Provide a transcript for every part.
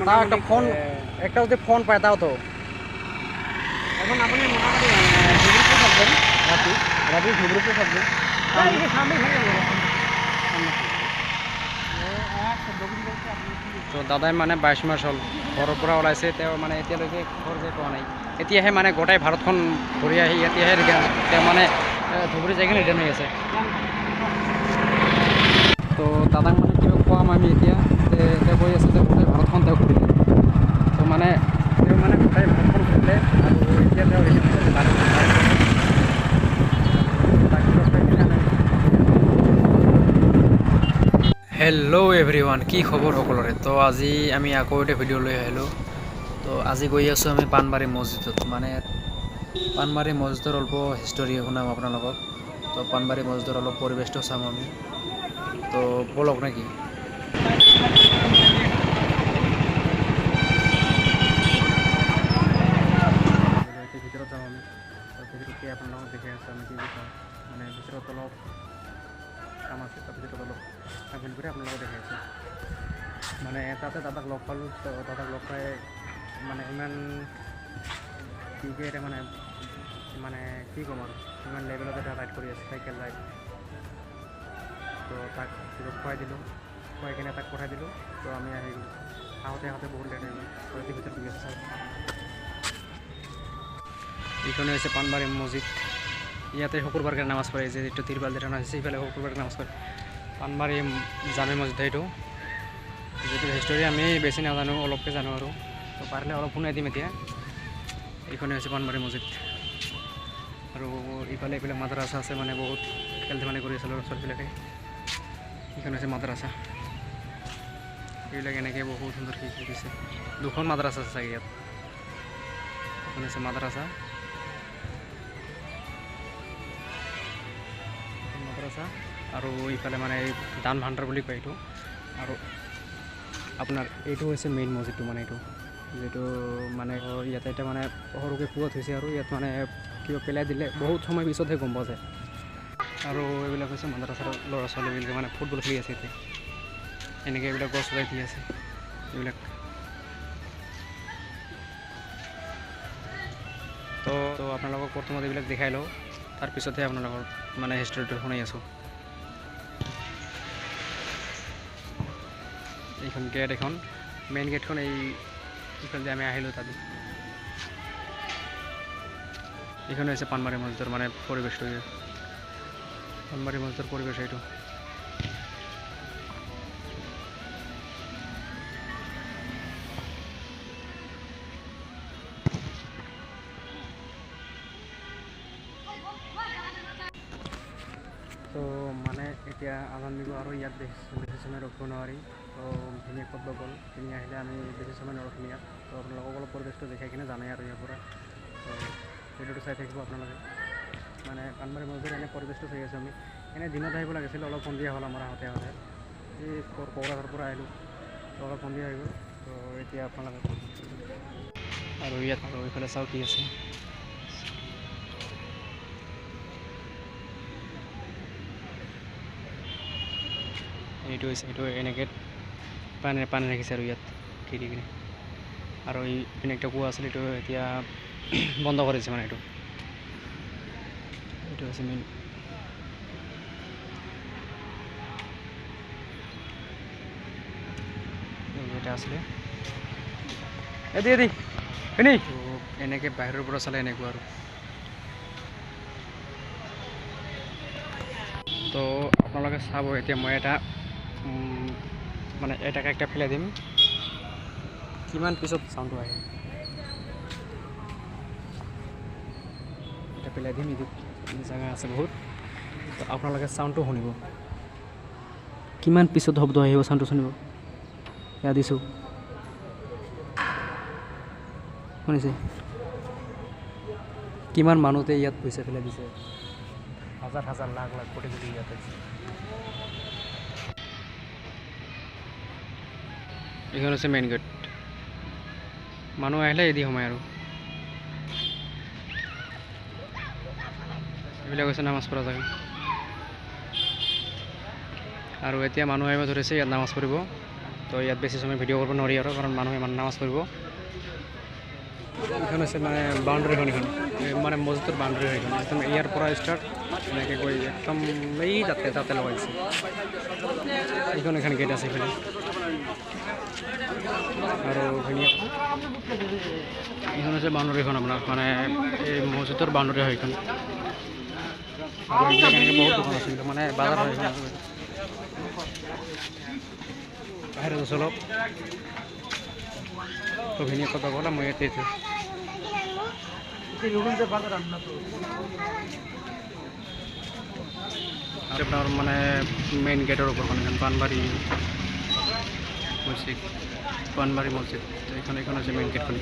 তাও একটা ফোন একটা যদি ফোন পায় তাও তো এখন আপনি মোটামুটি ধুবড়িতে থাকবেন রাতি রাতি ধুবড়িতে থাকবে এইদিকে সামনে থেকে তো দাদাই মানে 22 মাস হ'ল ঘৰৰ পৰা ওলাইছে তেওঁ মানে এতিয়ালৈকে ঘৰ যাই পোৱা নাই এতিয়াহে মানে গোটেই ভাৰতখন ঘূৰি আহি এতিয়াহে তেওঁ মানে ধুবুৰী যাই কিনে ৰিটাৰ্ণ হৈ আছে তো দাদাক মানে কিবা কোৱাম আমি এতিয়া তেওঁ কৈ আছে যে গোটেই ভাৰতখন তেওঁ ঘূৰিলে তো মানে তেওঁ মানে গোটেই ভাৰতখন ঘূৰিলে আৰু এতিয়া তেওঁ হেল্ল' এভৰিৱান কি খবৰ সকলোৰে তো আজি আমি আকৌ এটা ভিডিঅ' লৈ আহিলোঁ তো আজি গৈ আছোঁ আমি পাণবাৰী মছজিদত মানে পাণবাৰী মছজিদৰ অলপ হিষ্টৰী শুনাম আপোনালোকক তো পাণবাৰী মছজিদৰ অলপ পৰিৱেশটো চাম আমি তো ব'লক নেকি ভিতৰত যাম আমি ভিতৰতে আপোনালোকক দেখি আছোঁ আমি কি চাওঁ মানে ভিতৰত অলপ কাম আছে তাৰ ভিতৰত অলপ কাম কৰি আপোনালোকক দেখি আছোঁ মানে তাতে দাদাক লগ পালোঁ দাদাক লগ পাই মানে ইমান ঠিকে এটা মানে কি ক'ম আৰু ইমান লেভেলত এটা ৰাইড কৰি আছে চাইকেল ৰাইড তো তাক কিবা খুৱাই দিলোঁ খুৱাই কিনে তাক পঠাই দিলোঁ তো আমি আহি গ'লোঁ আহোঁতে বহুত লেট হৈ গ'ল ৰাতি ভিতৰত গৈ আছে চাওক এইখনে হৈছে পাণবাৰী মছজিদ ইয়াতে শুকুৰবাৰকে নামাজ পঢ়ে যে এইটো তিৰপাল দিয়া আছে সেইফালে শুকুৰবাৰকে নামাজ পঢ়ে পাণবাৰী জামে মছজিদ এইটো যিটো হিষ্টৰী আমি বেছি নাজানো অলপকৈ জানো আৰু তো পাৰিলে অলপ শুনাই দিম এতিয়া এইখনে হৈছে পাণবাৰী মছজিদ আৰু ইফালে মাদ্ৰাছা আছে মানে বহুত খেল ধেমালি কৰি আছে ল'ৰা ছোৱালীবিলাকে এইখন হৈছে মাদ্ৰাছা এইবিলাক এনেকৈ বহুত সুন্দৰ শিকি দিছে দুখন মাদ্ৰাছা আছে চাগে ইয়াত এইখন হৈছে মাদ্ৰাছা আৰু ইফালে মানে দান ভাণ্ডাৰ বুলি কয় এইটো আৰু আপোনাৰ এইটো হৈছে মেইন মছজিদটো মানে এইটো যিটো মানে ইয়াতে এতিয়া মানে সৰুকৈ পুৱা থৈছে আৰু ইয়াত মানে কিবা পেলাই দিলে বহুত সময় পিছতহে গম পোৱা যায় আৰু এইবিলাক হৈছে মাদ্ৰাছাৰ ল'ৰা ছোৱালীবিলাকে মানে ফুটবল খেলি আছে এতিয়া এনেকৈ এইবিলাক গছ উলাই দি আছে এইবিলাক তো আপোনালোকক প্ৰথমতে এইবিলাক দেখাই লওঁ তাৰপিছতহে আপোনালোকৰ মানে হিষ্টৰীটো শুনাই আছোঁ এইখন গেট এখন মেইন গেটখন এইফালে আমি আহিলোঁ তাতে এইখনে হৈছে পাণবাৰী মছজিদৰ মানে পৰিৱেশটো পাণবাৰী মছজিদৰ পৰিৱেশ এইটো তো মানে এতিয়া আজান দিব আৰু ইয়াত বেছি সময় ৰখিব নোৱাৰি তো ধুনীয়া শব্দ গ'ল তিনি আহিলে আমি বেছি সময় নৰখিম ইয়াত তো আপোনালোকক অলপ পৰিৱেশটো দেখাই কিনে জানাই আৰু ইয়াৰ পৰা তো ভিডিঅ'টো চাই থাকিব আপোনালোকে মানে পাণবাৰী মছজিদৰ এনে পৰিৱেশটো চাই আছোঁ আমি এনেই দিনত আহিব লাগিছিল অলপ সন্ধিয়া হ'ল আমাৰ আহোঁতে এই কোকৰাঝাৰৰ পৰা আহিলোঁ তো অলপ সন্ধিয়া হৈ গ'ল তো এতিয়া আপোনালোকে আৰু ইয়াত আৰু এইফালে চাওঁ কি আছে এইটো হৈছে এইটো এনেকৈ পানী ৰাখিছে আৰু ইয়াত খিৰি কিনে আৰু এইপিনে একটা কুঁৱা আছিল এইটো এতিয়া বন্ধ কৰিছে মানে এইটো হৈছে মেইন এটা আছিলে এদি এনেই এনেকৈ বাহিৰৰ পৰা চালে এনেকুৱা আৰু তো আপোনালোকে চাব এতিয়া মই এটা মানে এটাকে একটা ফেলাই দিম কিমান পিছত চাউণ্ডটো আহে এটা পেলাই দিম এইটো জেগা আছে বহুত তো আপোনালোকে চাউণ্ডটো শুনিব কিমান পিছত শব্দ আহিব চাউণ্ডটো শুনিব এয়া দিছোঁ শুনিছে কিমান মানুহতে ইয়াত পইচা পেলাই দিছে হাজাৰ হাজাৰ লাখ লাখ কোটি কোটি ইয়াত আছে এইখন হৈছে মেইন গেট মানুহ আহিলে এদি সোমায় আৰু এইবিলাক হৈছে নামাজ পঢ়া জেগা আৰু এতিয়া মানুহ আহিব ধৰিছে ইয়াত নামাজ পঢ়িব তো ইয়াত বেছি সময় ভিডিঅ' কৰিব নোৱাৰি আৰু কাৰণ মানুহে মানে নামাজ পঢ়িব এইখন হৈছে মানে বাউণ্ডাৰীখন এইখন মানে মছজিদৰ বাউণ্ডাৰী হয় এইখন একদম ইয়াৰ পৰা ষ্টাৰ্ট এনেকৈ গৈ একদম এই তাতে লগাইছে এইখন এখন গেট আছে এইফালে আৰু ধুনীয়া এইখন হৈছে বাউণ্ডাৰীখন আপোনাৰ মানে এই মছজিদৰ বাউণ্ডাৰী হয় এইখন আৰু এইবিলাক এনেকৈ বহুত দোকান আছে মানে বাজাৰ হয় এইখন বাহিৰত আছোঁ অলপ তো ধুনীয়া কথা ক'লা মই ইয়াতে আপনার মানে মেইন গেটের উপর পানবাড়ি মসজিদ এখানে হচ্ছে মেইন গেটখন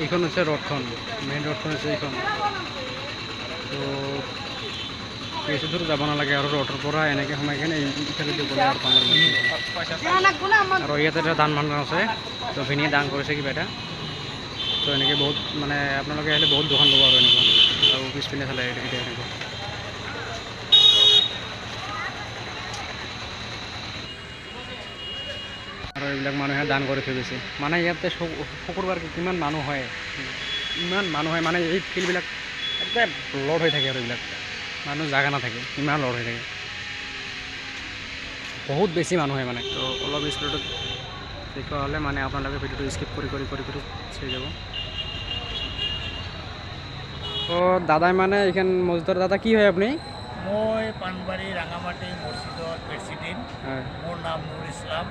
এইখন হচ্ছে রোডখন মেইন রোডখন হচ্ছে এইখন তো বেশি দূর যাব নালাগে আর রোডের পৰা এনেকৈ সোমাই কিনে ইফালে দি গ'লে আৰু পানবাড়ি আৰু ইয়াতে এটা দান ভাণ্ডাৰ আছে তো ভিনিয়ে দান কৰিছে কিবা এটা তো এনেকৈ বহুত মানে আপোনালোকে আহিলে বহুত দোকান ল'ব আৰু এনেকুৱা আৰু পিছপিনে চালে এতিয়া এনেকুৱা আৰু এইবিলাক মানুহে দান কৰি থৈ গৈছে মানে ইয়াতে শুকুৰবাৰ কিমান মানুহ হয় ইমান মানুহ হয় মানে এই ফিল্ডবিলাক একদম লড হৈ থাকে আৰু এইবিলাক মানুহ জাগা নাথাকে ইমান লড হৈ থাকে বহুত বেছি মানুহ হয় মানে তো অলপ স্পীডত দেখুওৱা হ'লে মানে আপোনালোকে ভিডিঅ'টো স্কিপ কৰি চাই যাব তো দাদাই মানে এইখান মছজিদৰ দাদা কি হয় আপুনি মই পানবাৰী ৰাঙামাটি মছজিদৰ প্ৰেচিডেণ্ট মোৰ নাম নুৰ ইছলাম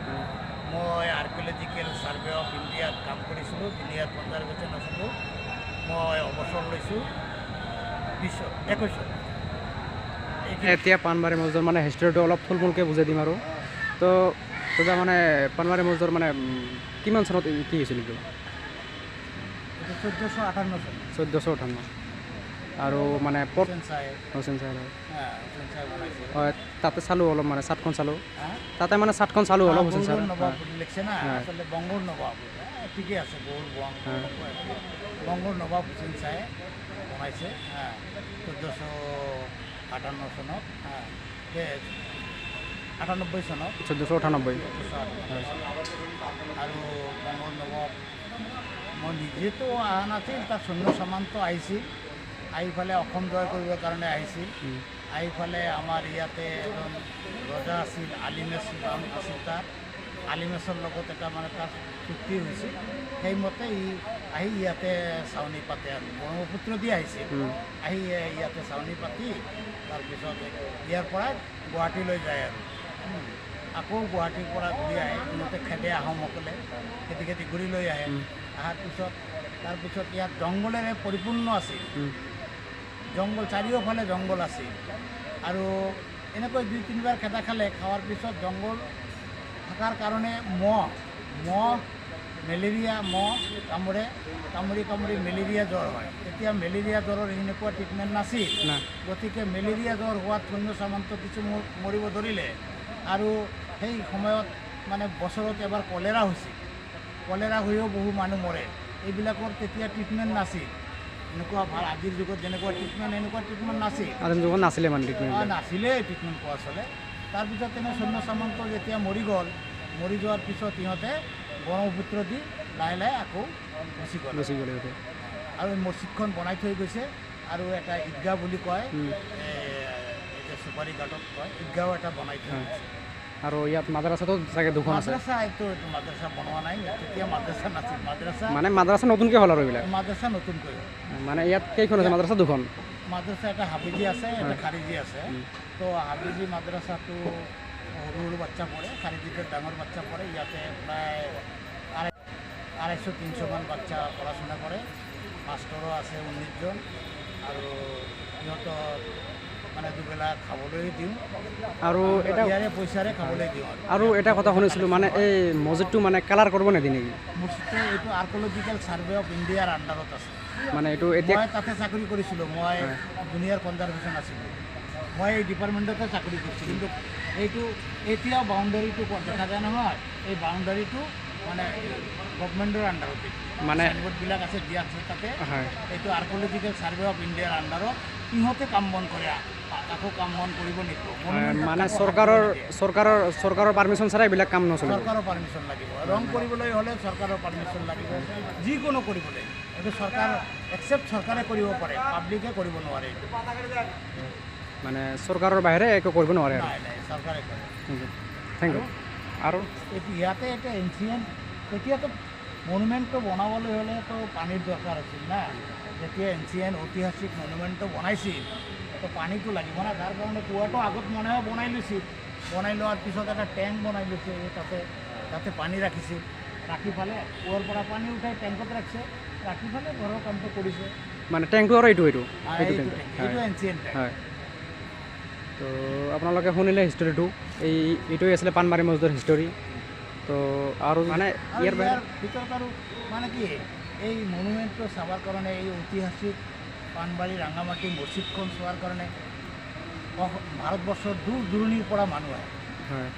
মই আৰ্কিঅলজিকেল ছাৰ্ভে অফ ইণ্ডিয়াত কাম কৰিছিলোঁ ইণ্ডিয়াত কনজাৰভেশ্যন আছিলোঁ মই অৱসৰ লৈছোঁ 21 এতিয়া পানবাৰী মছজিদৰ মানে হিষ্ট্ৰীটো অলপ থুলমূলকৈ বুজাই দিম আৰু তো দাদা মানে পানবাৰী মছজিদৰ মানে কিমান চনত কি হৈছিল এইটো 1458 আৰু মানে হোসেন চাহেব হয় তাতে চালোঁ অলপ মানে চাটখন চালোঁ তাতে মানে চাটখন চালোঁ অলপ হোসেন চাহেব লিখছে না আসলে বঙ্গর নবাব ঠিকই আছে বঙ্গর নবাব হোসেন চাহেব বনাইছে 1458 চনত 98 চনত 1498 আৰু বঙ্গৰ নবাব মই নিজেতো অহা নাছিল তাৰ সৈন্য সামন্ত আহিছিল আইফালে অসম জয় কৰিবৰ কাৰণে আহিছিল আইফালে আমাৰ ইয়াতে এজন ৰজা আছিল আলিমেছ নাম আছিল তাৰ আলিমেছৰ লগত এটা মানে তাৰ চুক্তি হৈছিল সেইমতে আহি ইয়াতে চাউনি পাতে আৰু ব্ৰহ্মপুত্ৰ দি আহিছিল আহি ইয়াতে চাউনি পাতি তাৰপিছত ইয়াৰ পৰা গুৱাহাটীলৈ যায় আৰু আকৌ গুৱাহাটীৰ পৰা ঘূৰি আহে সিহঁতে খেদে আহোমসকলে খেদি ঘূৰি লৈ আহে অহাৰ পিছত তাৰপিছত ইয়াত জংঘলেৰে পৰিপূৰ্ণ আছিল জংঘল চাৰিওফালে জংঘল আছিল আৰু এনেকৈ 2-3বাৰ খেদা খালে খোৱাৰ পিছত জংঘল থকাৰ কাৰণে মহ মেলেৰিয়া কামুৰি মেলেৰিয়া জ্বৰ হয় তেতিয়া মেলেৰিয়া জ্বৰৰ এনেকুৱা ট্ৰিটমেণ্ট নাছিল গতিকে মেলেৰিয়া জ্বৰ হোৱাত সৈন্য সামন্ত কিছু মৰিব ধৰিলে আৰু সেই সময়ত মানে বছৰত এবাৰ কলেৰা হৈছিল কলেৰা হৈও বহু মানুহ মৰে এইবিলাকৰ তেতিয়া ট্ৰিটমেণ্ট নাছিল এনেকুৱা ভাল আজিৰ যুগত যেনেকুৱা ট্ৰিটমেণ্ট নাছিল নাছিলে মানে নাছিলে ট্ৰিটমেণ্ট পোৱা চলে তাৰপিছত তেনে সৈন্য সামন্ত যেতিয়া মৰি যোৱাৰ পিছত সিহঁতে ব্ৰহ্মপুত্ৰ দি লাহে লাহে আকৌ গুচি গ'ল আৰু মছজিদখন বনাই থৈ গৈছে আৰু এটা ঈদগাহ বুলি কয় এতিয়া চুপাৰী ঘাটত কয় ঈদগাহ এটা বনাই থৈ গৈছে আৰু ইয়াত মাদ্ৰাছাটো চাগে দুখন আছে মাদ্ৰাছা বনোৱা নাই তেতিয়া মাদ্ৰাছা নাছিল মানে মাদ্ৰাছা নতুনকৈ হ'ল আৰু এইবিলাক মাদ্ৰাছা নতুনকৈ মানে ইয়াত কেইখন আছে মাদ্ৰাছা দুখন মাদ্ৰাছা এটা হাফিজি আছে এটা খাৰিজি আছে তো হাফিজি মাদ্ৰাছাটো সৰু বাচ্চা পঢ়ে খাৰিজিটো ডাঙৰ বাচ্চা পঢ়ে ইয়াতে প্ৰায় 250-300 মান বাচ্চা পঢ়া-শুনা কৰে মাষ্টৰো আছে 19 জন আৰু সিহঁতৰ মানে দুবেলা খাবলৈ দিওঁ আৰু এটা পইচাৰে খাবলৈ দিওঁ আৰু এটা কথা শুনিছিলোঁ মানে এই মছজিদটো মানে কালাৰ কৰিব নেকি মছজিদটো এইটো আৰ্কিঅলজিকেল ছাৰ্ভে অফ ইণ্ডিয়াৰ আণ্ডাৰত আছে মানে এইটো এতিয়া মই তাতে চাকৰি কৰিছিলোঁ মই জুনিয়ৰ কনজাৰভেশ্যন আছিলোঁ মই এই ডিপাৰ্টমেণ্টতে চাকৰি কৰিছিলোঁ কিন্তু এইটো এতিয়াও বাউণ্ডাৰীটো দেখা যায় নহয় এই বাউণ্ডাৰীটো মানে গভৰ্ণমেণ্টৰ আণ্ডাৰতে মানে বোৰ্ডবিলাক আছে দিয়া আছে তাতে এইটো আৰ্কিঅলজিকেল ছাৰ্ভে অফ ইণ্ডিয়াৰ আণ্ডাৰত ইহঁতে কাম বন কৰে কাকো কাম বন কৰিব নিদিব। মানে চৰকাৰৰ পাৰ্মিশ্যন ছাড়া এইবিলাক কাম নচলে। চৰকাৰৰ পাৰ্মিশ্যন লাগিব, ৰং কৰিবলৈ হ'লে চৰকাৰৰ পাৰ্মিশ্যন লাগিব, যিকোনো কৰিবলৈ। এইটো চৰকাৰ একচেপ্ট চৰকাৰে কৰিব পাৰে, পাব্লিকে কৰিব নোৱাৰে এইটো। মানে চৰকাৰৰ বাহিৰে একো কৰিব নোৱাৰে আৰু। নাই নাই, চৰকাৰে কৰে। Thank you. আৰু ইয়াতে এতিয়া এনচিয়েণ্ট, তেতিয়াতো মনুমেণ্টটো বনাবলৈ হ'লেতো পানীৰ দৰকাৰ আছিল না। যেতিয়া এনচিয়েণ্ট ঐতিহাসিক মনুমেণ্টটো বনাইছিল তো পানীটো লাগিব না, তাৰ কাৰণে কুঁৱাটো আগত মানুহে বনাই লৈছিল। বনাই লোৱাৰ পিছত এটা টেংক বনাই লৈছে, তাতে পানী ৰাখিছিল, ৰাখি ফালে কুঁৱাৰ পৰা পানী উঠাই টেংকত ৰাখিছে, ৰাখি ফালে ঘৰৰ কামটো কৰিছে। মানে টেংকটো আৰু এইটো এনচিয়েণ্ট টেংক। হয়। তো আপোনালোকে শুনিলে হিষ্টৰীটো, এইটোৱে আছিলে পাণবাৰী মছজিদৰ হিষ্টৰী। তো আৰু মানে ইয়াৰ ভিতৰত আৰু মানে কি এই মনুমেণ্টটো চাবৰ কাৰণে, এই ঐতিহাসিক পাণবাৰী ৰাঙামাটি মছজিদখন চোৱাৰ কাৰণে ভাৰতবৰ্ষৰ দূৰ দূৰণিৰ পৰা মানুহ আহে। হয়,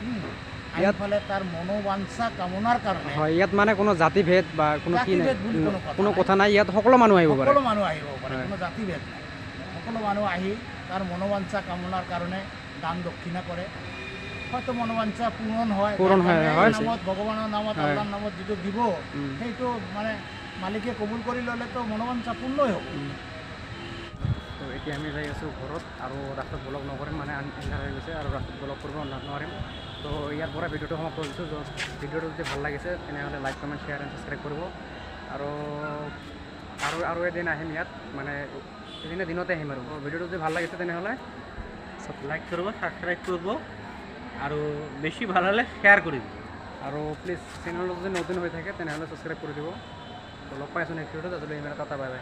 ইয়াৰফালে তাৰ মনোবাঞ্ছা কামনাৰ কাৰণে। হয়, ইয়াত মানে কোনো জাতিভেদ বা কোনো কি নাই, বুলি কোনো কথা নাই। ইয়াত সকলো মানুহ আহিব পাৰে, সকলো মানুহ আহিব পাৰে, কোনো জাতিভেদ নাই। সকলো মানুহ আহি তাৰ মনোবাঞ্ছা কামনাৰ কাৰণে দান দক্ষিণা কৰে। হয়তো মনোবাঞ্ছা পূৰণ হয়, নামত ভগৱানৰ নামত আল্লাহৰ নামত যিটো দিব সেইটো মানে মালিকে কবুল কৰি ল'লেতো মনোবাঞ্ছা পূৰ্ণই হ'ব। তো এতিয়া আমি যাই আছোঁ ঘৰত, আৰু ৰাস্তাত ব্লগ নকৰিম, মানে আন্ধাৰ হৈ গৈছে আৰু ৰাস্তাত ব্লগ কৰিব নোৱাৰিম। তো ইয়াৰ পৰা ভিডিঅ'টো সমাপ্ত কৰিছোঁ। ভিডিঅ'টো যদি ভাল লাগিছে তেনেহ'লে like, comment, share and subscribe কৰিব। আৰু এদিন আহিম ইয়াত, মানে এদিনে দিনতে আহিম। আৰু ভিডিঅ'টো যদি ভাল লাগিছে তেনেহ'লে লাইক কৰিব, ছাবস্ক্ৰাইব কৰিব, আৰু বেছি ভাল হ'লে শ্বেয়াৰ কৰিব। আৰু প্লিজ চেনেলটো যদি নতুন হৈ থাকে তেনেহ'লে ছাবস্ক্ৰাইব কৰি দিব। তো লগ পাই আছোঁ নেক্সট ভিডিঅ'ত। আজিলৈ ইমান টাটা, বাই বাই।